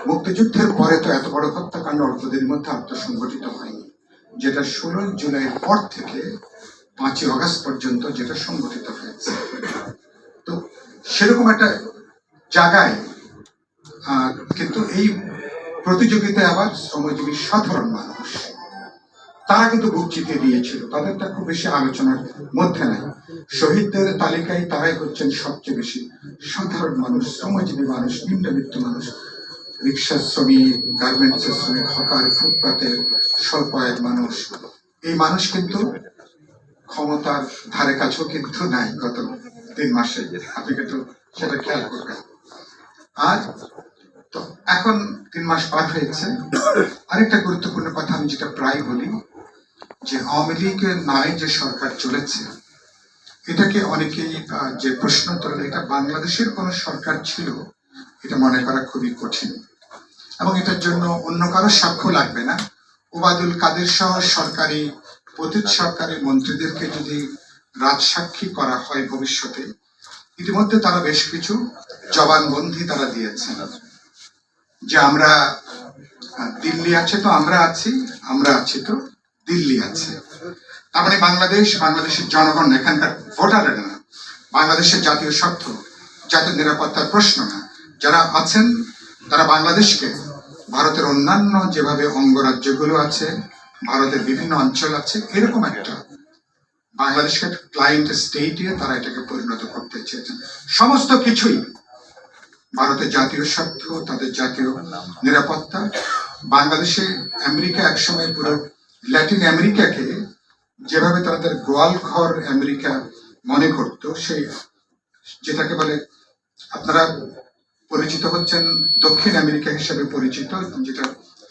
মুক্তিযুদ্ধের পরে তো এত বড় হত্যাকাণ্ড অল্পদের মধ্যে আত্মসংগঠিত হয়নি, যেটা 16 জুলাইয়ের পর থেকে 5ই আগস্ট পর্যন্ত যেটা সংগঠিত হয়েছে। তো সেরকম একটা জায়গায় কিন্তু এই প্রতিযোগিতায় আবার শ্রমজীবী সাধারণ মানুষ তারা কিন্তু বুক চিতিয়ে দিয়েছিল, তাদেরটা খুব বেশি আলোচনার মধ্যে নাই। শহীদদের তালিকায় তারাই হচ্ছেন সবচেয়ে বেশি সাধারণ মানুষ, শ্রমজীবী মানুষ, নিম্নবিত্ত মানুষ, রিক্সা শ্রমিক, গার্মেন্টসের শ্রমিক, হকার, ফুটপাতের স্বল্প আয়ের মানুষ। এই মানুষ কিন্তু ক্ষমতার ধারে কাছেও কিন্তু নাই গত 3 মাসে, আপনি কিন্তু সেটা খেয়াল করবেন। আর তো এখন 3 মাস পার হয়েছে। আরেকটা গুরুত্বপূর্ণ কথা আমি যেটা প্রায় বলি, যে আওয়ামী লীগের নামে যে সরকার চলেছে, এটাকে অনেকেই যে প্রশ্ন তোলেন এটা বাংলাদেশের কোন সরকার ছিল, এটা মনে করা খুবই কঠিন, এবং এটার জন্য অন্য কারো সাক্ষ্য লাগবে না। ওবায়দুল কাদের সহ সরকারি পতিত সরকারি মন্ত্রীদেরকে যদি রাজসাক্ষী করা হয় ভবিষ্যতে, ইতিমধ্যে তারা বেশ কিছু জবানবন্দি তারা দিয়েছেন যে আমরা দিল্লি আছে তো আমরা আছি, আমরা আছি তো দিল্লি আছে। তার মানে বাংলাদেশের জনগণ, এখানকার ভোটারের না, বাংলাদেশের জাতীয় স্বার্থ, জাতীয় নিরাপত্তার প্রশ্ন না, যারা আছেন তারা বাংলাদেশকে ভারতের অন্যান্য যেভাবে অঙ্গরাজ্যগুলো আছে, ভারতের বিভিন্ন অঞ্চল আছে, এরকম একটা বাংলাদেশকে ক্লায়েন্ট স্টেটে তারা এটাকে পরিণত করতে চেয়েছেন। সমস্ত কিছুই ভারতের জাতীয় স্বার্থ, তাদের জাতীয় নিরাপত্তা। বাংলাদেশে আমেরিকা একসময় পুরো ল্যাটিন আমেরিকাকে যেভাবে তাদের গোয়ালঘর আমেরিকা মনে করতো, সেই যেটাকে বলে আপনারা পরিচিত হচ্ছেন দক্ষিণ আমেরিকা হিসেবে পরিচিত, যেটা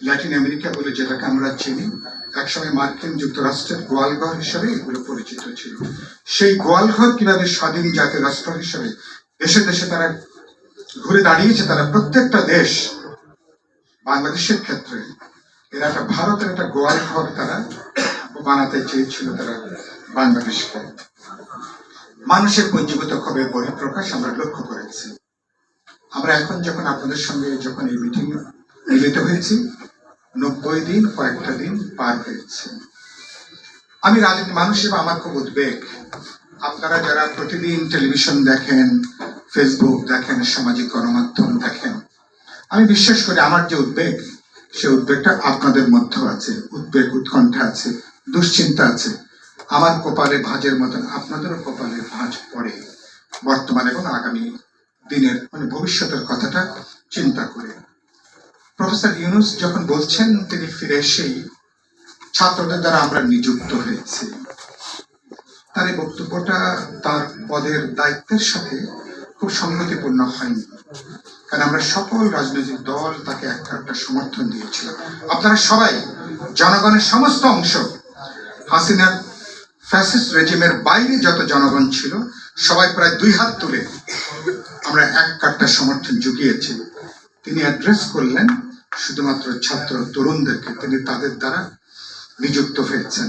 ল্যাটিন আমেরিকা বলে যেটাকে আমরা চিনি, একসময় মার্কিন যুক্তরাষ্ট্রের গোয়ালঘর হিসেবে এগুলো পরিচিত ছিল। সেই গোয়ালঘর কিভাবে স্বাধীন জাতীয় রাষ্ট্র হিসেবে দেশে দেশে তারা ঘুরে দাঁড়িয়েছে, তারা প্রত্যেকটা দেশ বাংলাদেশের ক্ষেত্রে এরা একটা ভারতের একটা গোয়ালঘর তারা বানাতে চেয়েছিল তারা বাংলাদেশকে। মানুষের পুঞ্জীভূত ক্ষোভের বহিঃপ্রকাশ আমরা লক্ষ্য করেছি। আমরা এখন যখন আপনাদের সঙ্গে যখন এই মিটিং মিলিত হয়েছি, 90 দিন কয়েকটা দিন পার হয়েছে। আমি রাজনীতি মানুষ হিসেবে আমার খুব উদ্বেগ। আপনারা যারা প্রতিদিন টেলিভিশন দেখেন, ফেসবুক দেখেন, সামাজিক গণমাধ্যম দেখেন, আমি বিশ্বাস করি আমার যে উদ্বেগ, সে উদ্বেগটা আপনাদের মধ্যেও আছে। উদ্বেগ, উৎকণ্ঠা আছে, দুশ্চিন্তা আছে। আমার কপালে ভাঁজের মতন আপনাদেরও কপালে ভাঁজ পড়ে বর্তমান এবং আগামী দিনের মানে ভবিষ্যতের কথাটা চিন্তা করে। প্রফেসর ইউনূস যখন বলছেন তিনি ফিরে এসেই ছাত্রদের দ্বারা আমরা নিযুক্ত হয়েছি, তার এই বক্তব্যটা তার পদের দায়িত্বের সাথে খুব সংগতিপূর্ণ হয়নি, কারণ আমরা সকল রাজনৈতিক দল তাকে একটা সমর্থন দিয়েছিলাম। আপনারা সবাই, জনগণের সমস্ত অংশ, হাসিনার ফ্যাসিস্ট রেজিমের বাইরে যত জনগণ ছিল, সবাই প্রায় 2 হাত তুলে আমরা এক কাট্টা সমর্থন জুগিয়েছি। তিনি অ্যাড্রেস করলেন শুধুমাত্র ছাত্র তরুণদেরকে, তিনি তাদের দ্বারা নিযুক্ত হয়েছেন।